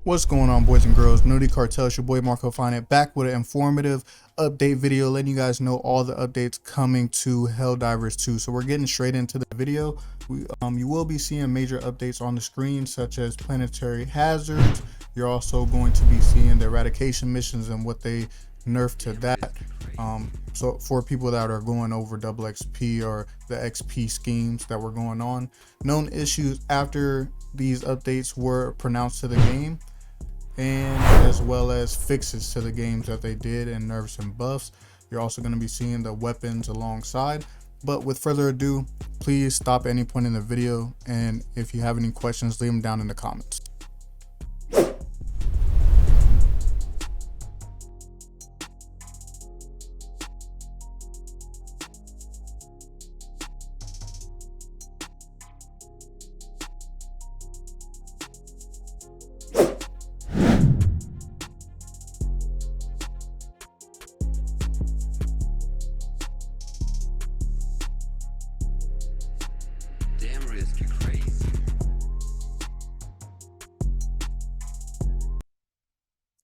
What's going on, boys and girls? Nudie Cartel, it's your boy Marco Finite, back with an informative update video letting you guys know all the updates coming to Helldivers 2. So we're getting straight into the video. You will be seeing major updates on the screen, such as planetary hazards. You're also going to be seeing the eradication missions and what they nerfed to that. So for people that are going over double XP or the XP schemes that were going on, known issues after these updates were pronounced to the game, and as well as fixes to the games that they did and nerfs and buffs. You're also going to be seeing the weapons alongside. But with further ado, please stop at any point in the video, and if you have any questions, leave them down in the comments.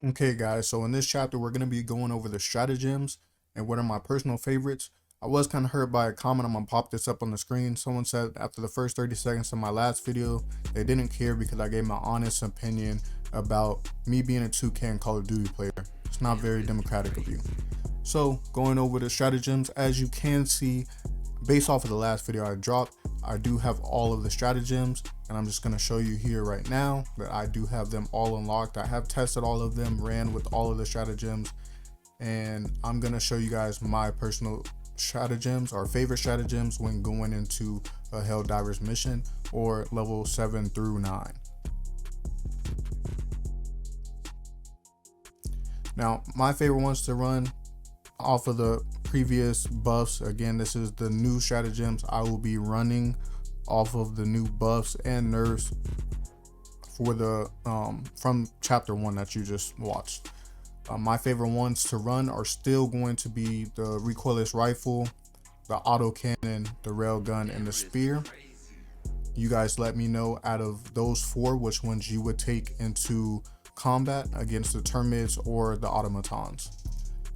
Okay guys, so in this chapter we're going to be going over the stratagems and what are my personal favorites. I was kind of hurt by a comment. I'm going to pop this up on the screen. Someone said after the first 30 seconds of my last video they didn't care because I gave my honest opinion about me being a 2K and Call of Duty player. It's not very democratic of you. So going over the stratagems, as you can see based off of the last video I dropped, I do have all of the stratagems, and I'm just going to show you here right now that I do have them all unlocked. I have tested all of them, ran with all of the stratagems, and I'm going to show you guys my personal stratagems or favorite stratagems when going into a Helldivers mission or level 7 through 9. Now, my favorite ones to run off of the previous buffs, again, this is the new stratagems I will be running off of the new buffs and nerfs for the from chapter 1 that you just watched. My favorite ones to run are still going to be the recoilless rifle, the auto cannon, the railgun, and the spear. You guys let me know out of those 4 which ones you would take into combat against the termites or the automatons.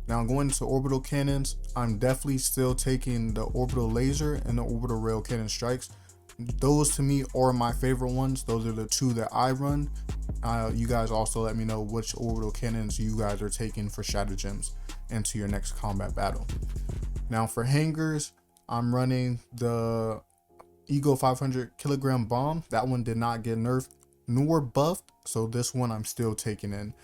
Now going to orbital cannons, I'm definitely still taking the orbital laser and the orbital rail cannon strikes. Those to me are my favorite ones. Those are the 2 that I run. You guys also let me know which orbital cannons you guys are taking for stratagems into your next combat battle. Now for hangers, I'm running the Eagle 500 kilogram bomb. That one did not get nerfed nor buffed, so this one I'm still taking in.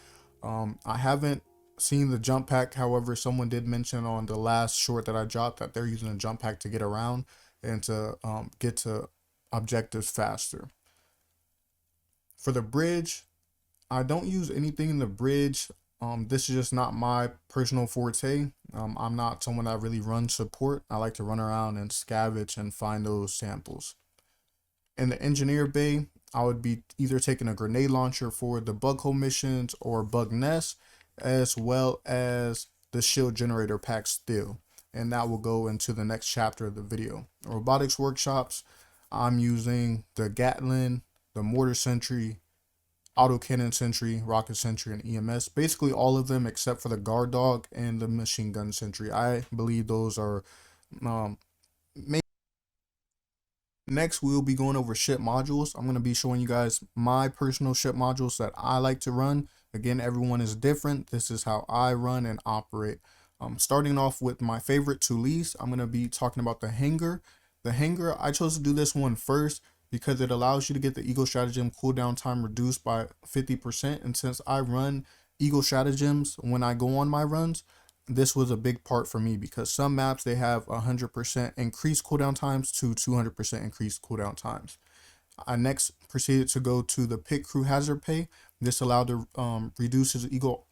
I haven't seen the jump pack. However, someone did mention on the last short that I dropped that they're using a jump pack to get around and to get to objectives faster. For the bridge, I don't use anything in the bridge. This is just not my personal forte. I'm not someone that really runs support. I like to run around and scavenge and find those samples. In the engineer bay, I would be either taking a grenade launcher for the bug hole missions or bug nest, as well as the shield generator pack still, and that will go into the next chapter of the video. Robotics workshops, I'm using the Gatling, the mortar sentry, auto cannon sentry, rocket sentry, and EMS. Basically all of them except for the guard dog and the machine gun sentry. I believe those are Next, we will be going over ship modules. I'm going to be showing you guys my personal ship modules that I like to run. Again, everyone is different. This is how I run and operate. Starting off with my favorite to least, I'm going to be talking about the hanger. The hanger, I chose to do this one first because it allows you to get the Eagle Stratagem cooldown time reduced by 50%. And since I run Eagle Stratagems when I go on my runs, this was a big part for me because some maps they have 100% increased cooldown times to 200% increased cooldown times. I next proceeded to go to the pit crew hazard pay. This allowed to reduces eagle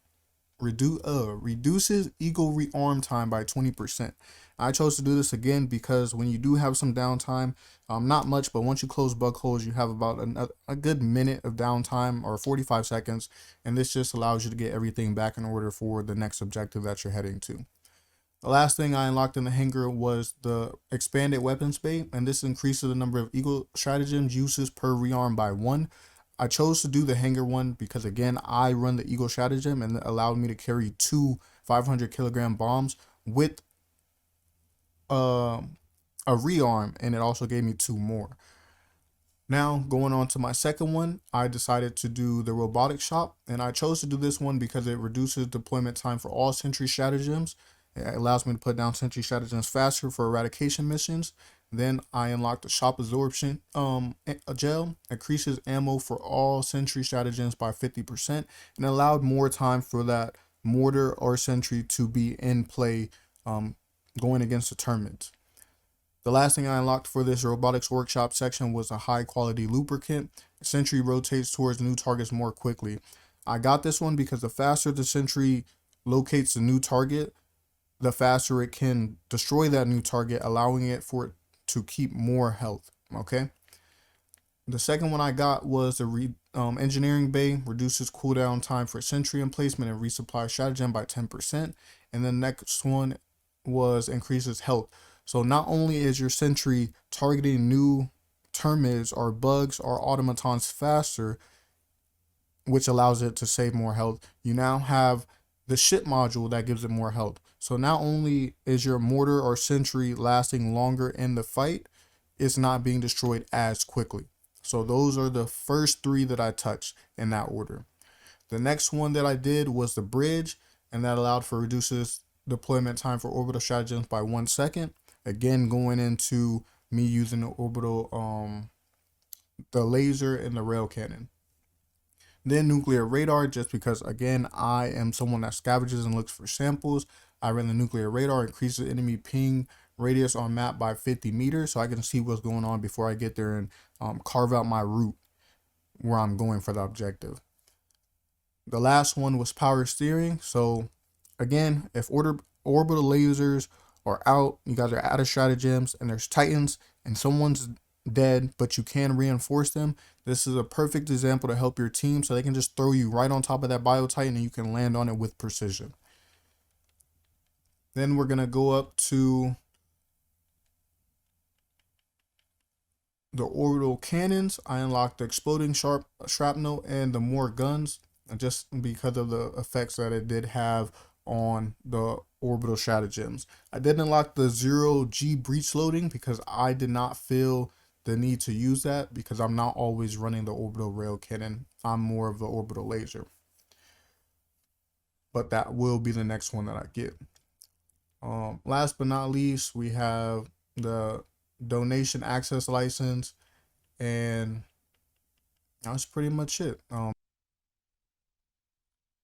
rearm time by 20%. I chose to do this again because when you do have some downtime, not much, but once you close bug holes, you have about a good minute of downtime or 45 seconds, and this just allows you to get everything back in order for the next objective that you're heading to. The last thing I unlocked in the hangar was the expanded weapons bay, and this increases the number of Eagle Stratagems uses per rearm by 1. I chose to do the hanger one because again, I run the Eagle Stratagem and it allowed me to carry two 500 kilogram bombs with uh, a rearm, and it also gave me two more. Now going on to my second one, I decided to do the robotic shop, and I chose to do this one because it reduces deployment time for all sentry stratagems. It allows me to put down sentry stratagems faster for eradication missions. Then I unlocked the shop absorption gel, increases ammo for all sentry stratagems by 50%, and allowed more time for that mortar or sentry to be in play going against the tournament. The last thing I unlocked for this robotics workshop section was a high quality lubricant. Sentry rotates towards new targets more quickly. I got this one because the faster the sentry locates the new target, the faster it can destroy that new target, allowing it for it to keep more health. Okay. The second one I got was the engineering bay, reduces cooldown time for sentry emplacement and resupply stratagem by 10%. And the next one was increases health. So not only is your sentry targeting new termites or bugs or automatons faster, which allows it to save more health, you now have the ship module that gives it more health. So not only is your mortar or sentry lasting longer in the fight, it's not being destroyed as quickly. So those are the first three that I touched in that order. The next one that I did was the bridge, and that allowed for reduces deployment time for orbital stratagems by 1 second. Again, going into me using the orbital, the laser and the rail cannon. Then nuclear radar, just because again, I am someone that scavenges and looks for samples. I ran the nuclear radar, increases enemy ping radius on map by 50 meters, so I can see what's going on before I get there and carve out my route where I'm going for the objective. The last one was power steering. So again, if orbital lasers are out, you guys are out of stratagems, and there's titans and someone's dead, but you can reinforce them, this is a perfect example to help your team, so they can just throw you right on top of that bio titan and you can land on it with precision. Then we're gonna go up to the orbital cannons. I unlocked the exploding shrapnel and the more guns, just because of the effects that it did have on the orbital stratagems. I did unlock the 0G breach loading because I did not feel the need to use that because I'm not always running the orbital rail cannon. I'm more of the orbital laser. But that will be the next one that I get. Last but not least, we have the donation access license, and that's pretty much it.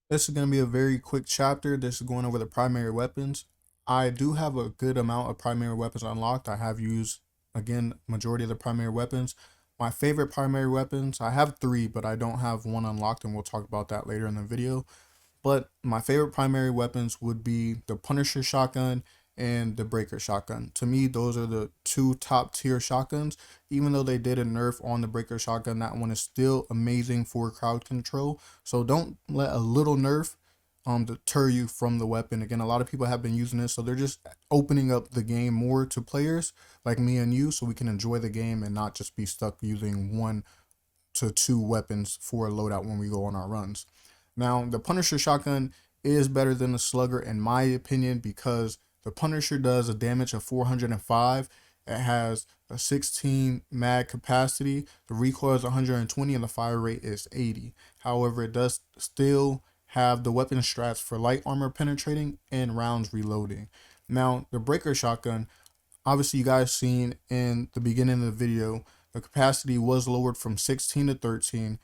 This is going to be a very quick chapter. This is going over the primary weapons. I do have a good amount of primary weapons unlocked. I have used, again, majority of the primary weapons. My favorite primary weapons, I have 3, but I don't have one unlocked, and we'll talk about that later in the video. But my favorite primary weapons would be the Punisher shotgun and the Breaker shotgun. To me, those are the 2 top tier shotguns. Even though they did a nerf on the Breaker shotgun, that one is still amazing for crowd control. So don't let a little nerf deter you from the weapon. Again, a lot of people have been using this, so they're just opening up the game more to players like me and you, so we can enjoy the game and not just be stuck using 1 to 2 weapons for a loadout when we go on our runs. Now, the Punisher shotgun is better than the Slugger in my opinion because the Punisher does a damage of 405. It has a 16 mag capacity. The recoil is 120 and the fire rate is 80. However, it does still have the weapon strats for light armor penetrating and rounds reloading. Now, the Breaker shotgun, obviously you guys seen in the beginning of the video, the capacity was lowered from 16 to 13.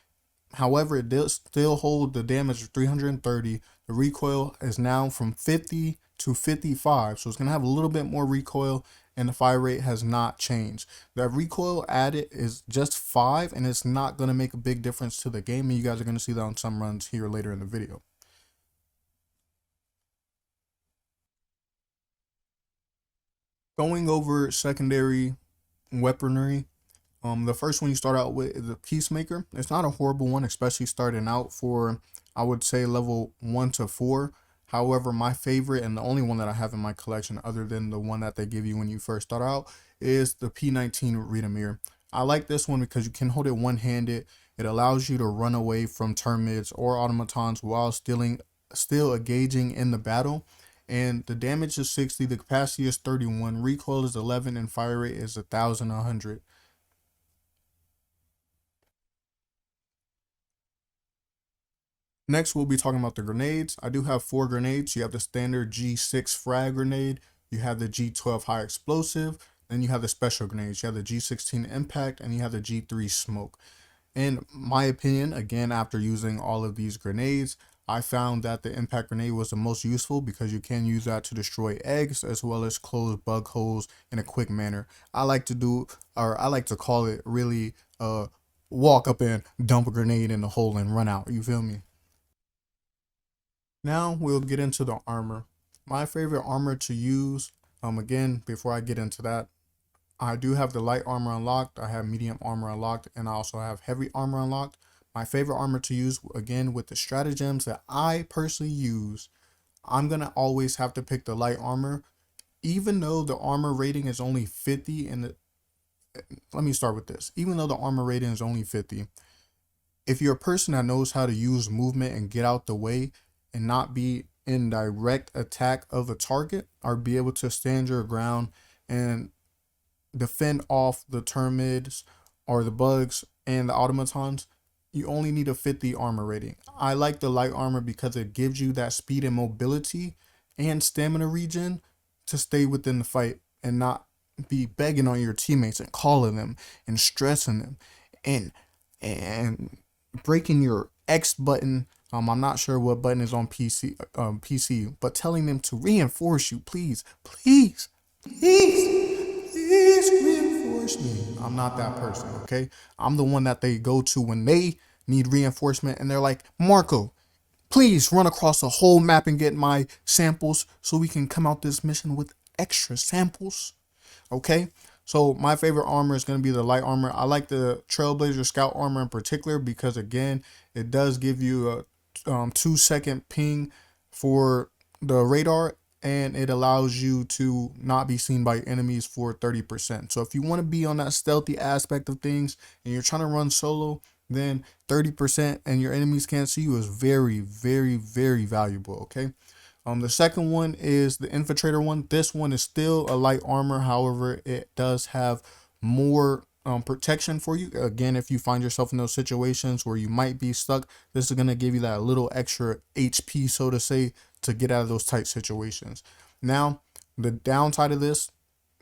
However, it does still hold the damage of 330. The recoil is now from 50 to 55, so it's going to have a little bit more recoil, and the fire rate has not changed. The recoil added is just 5, and it's not going to make a big difference to the game, and you guys are going to see that on some runs here later in the video. Going over secondary weaponry, the first one you start out with is the Peacemaker. It's not a horrible one, especially starting out for, I would say, level 1 to 4. However, my favorite and the only one that I have in my collection, other than the one that they give you when you first start out, is the P19 Reader Mirror. I like this one because you can hold it one-handed, It allows you to run away from termites or automatons while still engaging in the battle. And the damage is 60, the capacity is 31, recoil is 11, and fire rate is 1,100. Next, we'll be talking about the grenades. I do have 4 grenades. You have the standard G6 frag grenade, you have the G12 high explosive, then you have the special grenades. You have the G16 impact, and you have the G3 smoke. In my opinion, again, after using all of these grenades, I found that the impact grenade was the most useful because you can use that to destroy eggs as well as close bug holes in a quick manner. I like to do, or I like to call it really, walk up and dump a grenade in the hole and run out. You feel me? Now we'll get into the armor. My favorite armor to use, again, before I get into that, I do have the light armor unlocked, I have medium armor unlocked, and I also have heavy armor unlocked. My favorite armor to use, again, with the stratagems that I personally use, I'm going to always have to pick the light armor. Even though the armor rating is only 50, let me start with this. Even though the armor rating is only 50, if you're a person that knows how to use movement and get out the way and not be in direct attack of a target, or be able to stand your ground and defend off the termites or the bugs and the automatons, you only need a 50 armor rating. I like the light armor because it gives you that speed and mobility and stamina regen to stay within the fight and not be begging on your teammates and calling them and stressing them and breaking your X button. I'm not sure what button is on PC, but telling them to reinforce you, please, please, please, please reinforce me. I'm not that person, okay? I'm the one that they go to when they need reinforcement, and they're like, Marco, please run across the whole map and get my samples so we can come out this mission with extra samples, okay? So my favorite armor is going to be the light armor. I like the Trailblazer Scout armor in particular because, again, it does give you a 2-second ping for the radar, and it allows you to not be seen by enemies for 30%. So if you want to be on that stealthy aspect of things and you're trying to run solo, then 30% and your enemies can't see you is very, very, very valuable, okay? The second one is the infiltrator one. This one is still a light armor. However, it does have more protection for you. Again, if you find yourself in those situations where you might be stuck, this is going to give you that little extra HP, so to say, to get out of those tight situations. Now, the downside of this,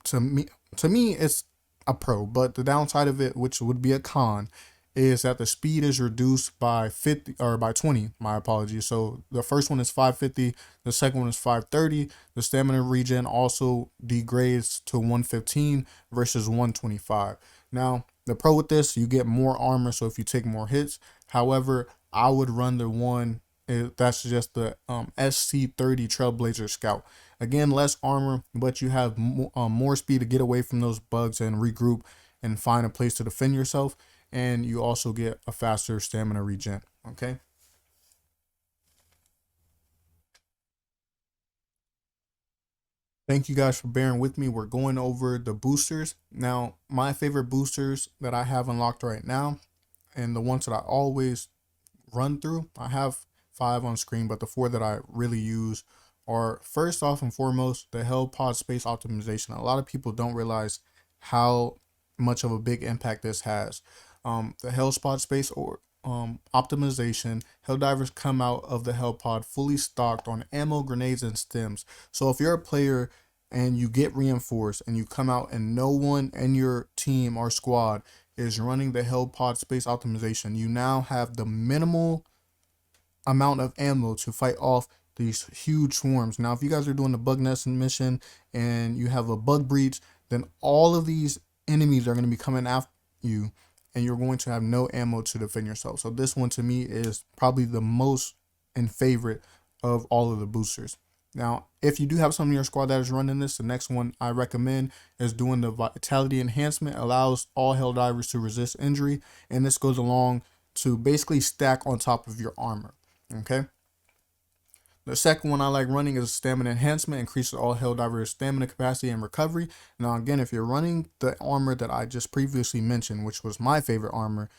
to me, it's a pro, but the downside of it, which would be a con, is that the speed is reduced by 50 or by 20, my apologies. So the first one is 550, the second one is 530. The stamina regen also degrades to 115 versus 125. Now, the pro with this, you get more armor, so if you take more hits. However, I would run the one, that's just the SC30 Trailblazer Scout. Again, less armor, but you have more speed to get away from those bugs and regroup and find a place to defend yourself. And you also get a faster stamina regen, okay? Thank you guys for bearing with me. We're going over the boosters. Now, my favorite boosters that I have unlocked right now, and the ones that I always run through, I have 5 on screen, but the 4 that I really use are, first off and foremost, the Hell Pod Space Optimization. A lot of people don't realize how much of a big impact this has. The Hell Pod Space or optimization, Helldivers come out of the Hell Pod fully stocked on ammo, grenades, and stems. So if you're a player and you get reinforced and you come out and no one in your team or squad is running the Hell Pod Space Optimization, you now have the minimal amount of ammo to fight off these huge swarms. Now, if you guys are doing the bug nesting mission and you have a bug breach, then all of these enemies are going to be coming after you, and you're going to have no ammo to defend yourself. So this one to me is probably the most and favorite of all of the boosters. Now, if you do have someone in your squad that is running this, the next one I recommend is doing the Vitality Enhancement. Allows all Helldivers to resist injury, and this goes along to basically stack on top of your armor, okay? The second one I like running is Stamina Enhancement, increases all Helldivers' stamina capacity and recovery. Now again, if you're running the armor that I just previously mentioned, which was my favorite armor,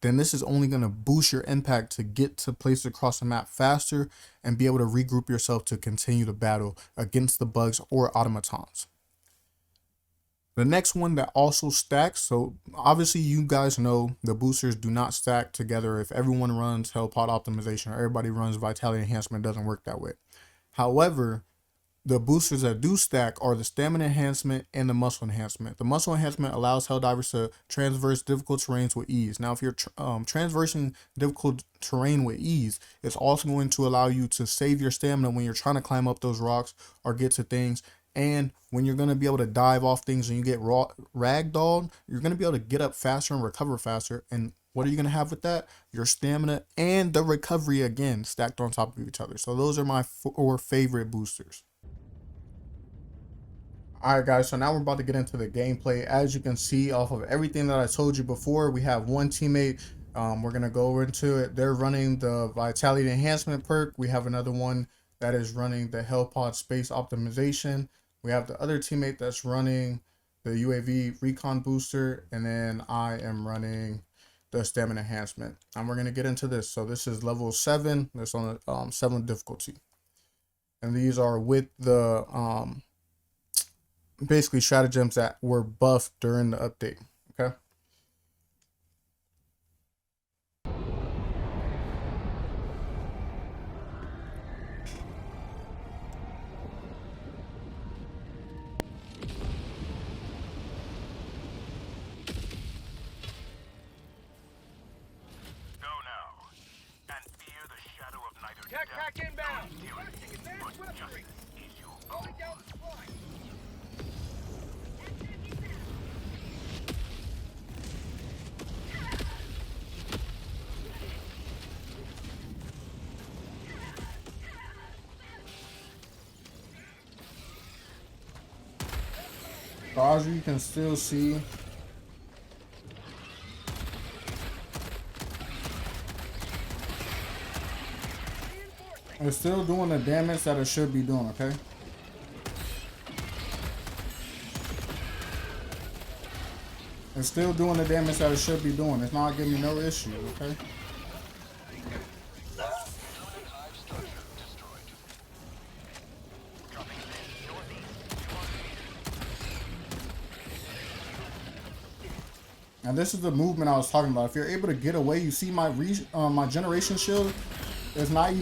then this is only going to boost your impact to get to places across the map faster and be able to regroup yourself to continue the battle against the bugs or automatons. The next one that also stacks, so obviously you guys know the boosters do not stack together. If everyone runs Hell Pod optimization or everybody runs vitality enhancement, it doesn't work that way. However, the boosters that do stack are the stamina enhancement and the muscle enhancement. The muscle enhancement allows Helldivers to traverse difficult terrains with ease. Now, if you're traversing difficult terrain with ease, it's also going to allow you to save your stamina when you're trying to climb up those rocks or get to things. And when you're going to be able to dive off things and you get ragdolled, you're going to be able to get up faster and recover faster. And what are you going to have with that? Your stamina and the recovery again stacked on top of each other. So those are my 4 favorite boosters. Alright guys, so now we're about to get into the gameplay. As you can see off of everything that I told you before, we have one teammate. We're going to go into it. They're running the vitality enhancement perk. We have another one that is running the Hell Pod space optimization. We have the other teammate that's running the UAV recon booster, and then I am running the stamina enhancement. And we're going to get into this. So this is level 7. That's on a 7 difficulty. And these are with the basically stratagems that were buffed during the update. Okay. Pack inbound. Advanced weaponry. Going down the supply. As you can still see, it's still doing the damage that it should be doing, okay? It's still doing the damage that it should be doing. It's not giving me no issue, okay? And this is the movement I was talking about. If you're able to get away, you see my my generation shield. It's not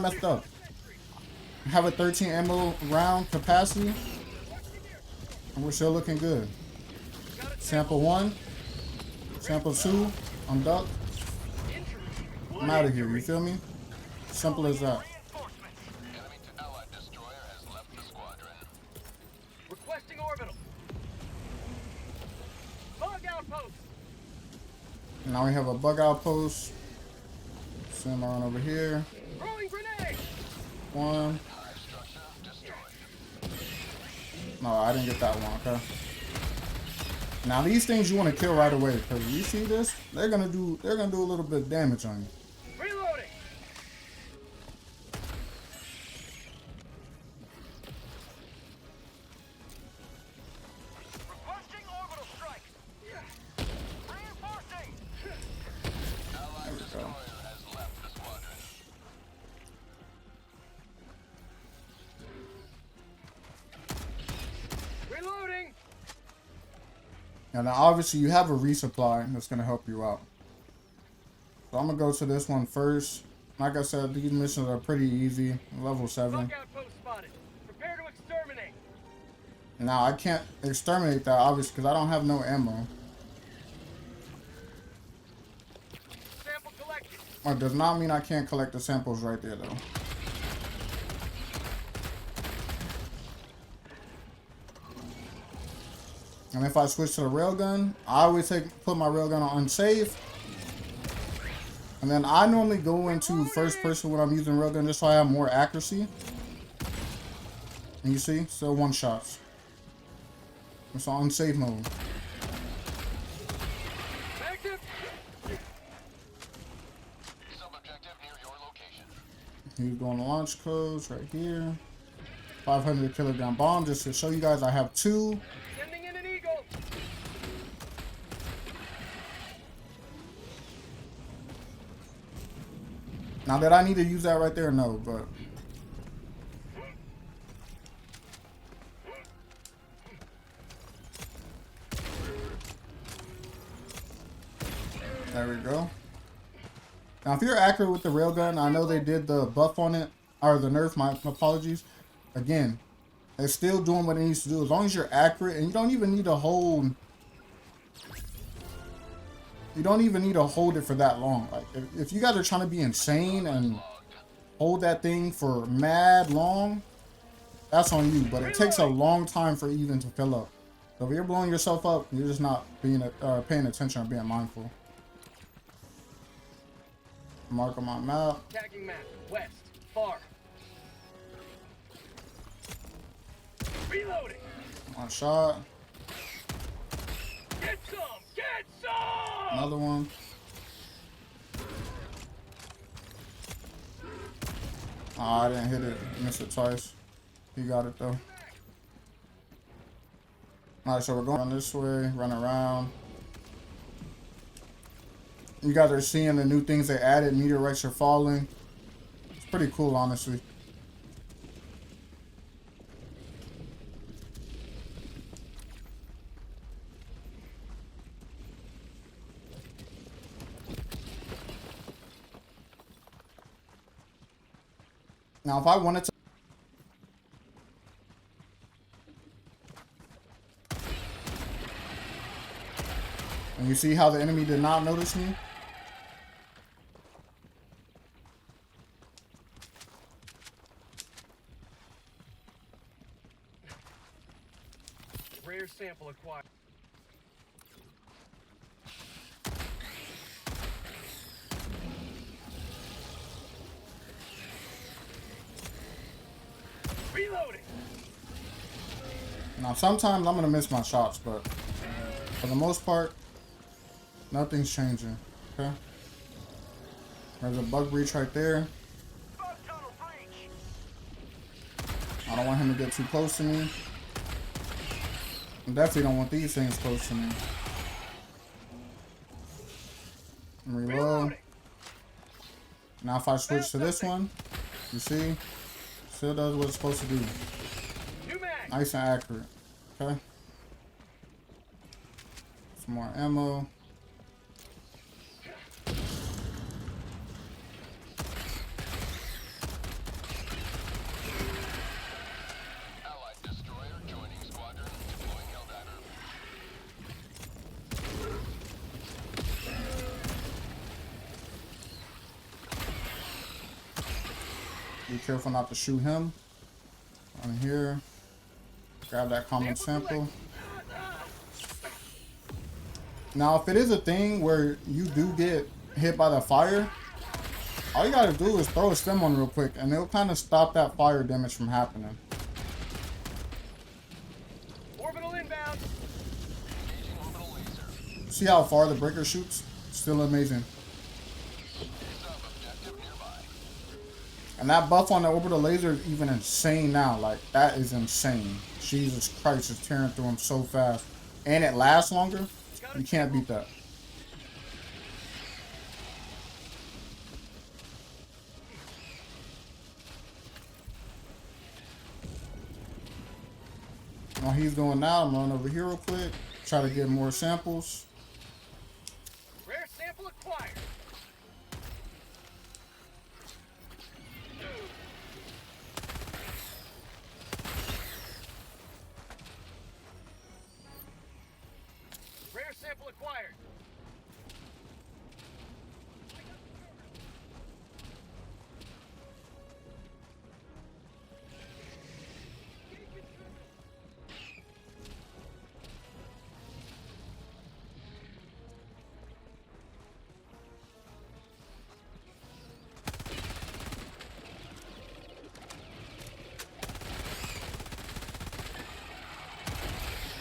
messed up. I have a 13 ammo round capacity, and we're still looking good. Sample 1, sample 2, I'm ducked. I'm out of here, you feel me? Simple as that. Requesting orbital. Bug outpost. Now we have a bug outpost. Send on over here. Throwing grenade. 1. No, I didn't get that one, okay? Now these things you want to kill right away, because you see this? They're gonna do a little bit of damage on you. Reloading. Requesting orbital strike. Reinforcing. There we go. Reloading. Now obviously you have a resupply that's gonna help you out. So I'm gonna go to this one first. Like I said, these missions are pretty easy. Level 7. Bug outpost spotted. Prepare to exterminate. Now I can't exterminate that obviously because I don't have no ammo. Sample collected. It does not mean I can't collect the samples right there though. And if I switch to the railgun, I always put my railgun on unsave. And then I normally go into first person when I'm using railgun just so I have more accuracy. And you see, still 1 shots. It's on unsafe mode. Active. Sub-objective near your location. He's doing the launch codes right here. 500 kilogram bomb, just to show you guys I have 2. Sending in an eagle. Now, did I need to use that right there? No, but there we go. Now, if you're accurate with the railgun, I know they did the buff on it, or the nerf, my apologies. Again, it's still doing what it needs to do. As long as you're accurate, and you don't even need to hold... You don't even need to hold it for that long. Like, if you guys are trying to be insane and hold that thing for mad long, that's on you. But it takes a long time for even to fill up. So if you're blowing yourself up, you're just not being paying attention or being mindful. Mark on my map. Tagging map. West. Far. Reloading. One shot. Get some. Get some. Another one. Oh, I didn't hit it. Missed it twice. He got it though. Alright, so we're going this way, run around. You guys are seeing the new things they added. Meteorites are falling. It's pretty cool, honestly. Now, if I wanted to... And you see how the enemy did not notice me? Rare sample acquired. Reloading. Now, sometimes I'm going to miss my shots, but for the most part, nothing's changing. Okay? There's a bug breach right there. Bug tunnel breach. I don't want him to get too close to me. I definitely don't want these things close to me. Reload. Reloading. Now if I switch to this one, you see, still does what it's supposed to do. New mag. Nice and accurate. Okay. Some more ammo. Allied destroyer joining squadron. Deploying Helldiver. Be careful not to shoot him. On here. Grab that common sample. Now, if it is a thing where you do get hit by the fire, all you gotta do is throw a stem on real quick, and it'll kind of stop that fire damage from happening. Orbital inbound. Engaging orbital laser. See how far the breaker shoots? Still amazing. Sub objective nearby. And that buff on the orbital laser is even insane now. Like, that is insane. Jesus Christ, it's tearing through them so fast. And it lasts longer. You can't beat that. While he's going now, I'm going over here real quick. Try to get more samples. Rare sample acquired. Rare sample acquired.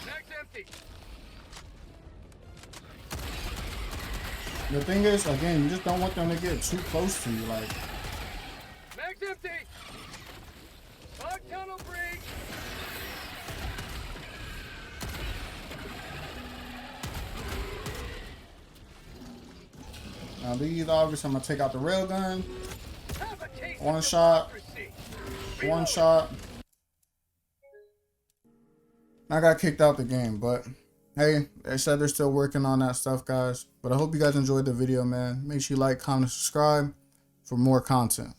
Mag's empty. The thing is, again, you just don't want them to get too close to you. Like, Mag's empty. Bug tunnel breach. now these, obviously, I'm going to take out the railgun. One shot. Democracy. One shot. I got kicked out the game, but hey, they said they're still working on that stuff, guys. But I hope you guys enjoyed the video, man. Make sure you like, comment, subscribe for more content.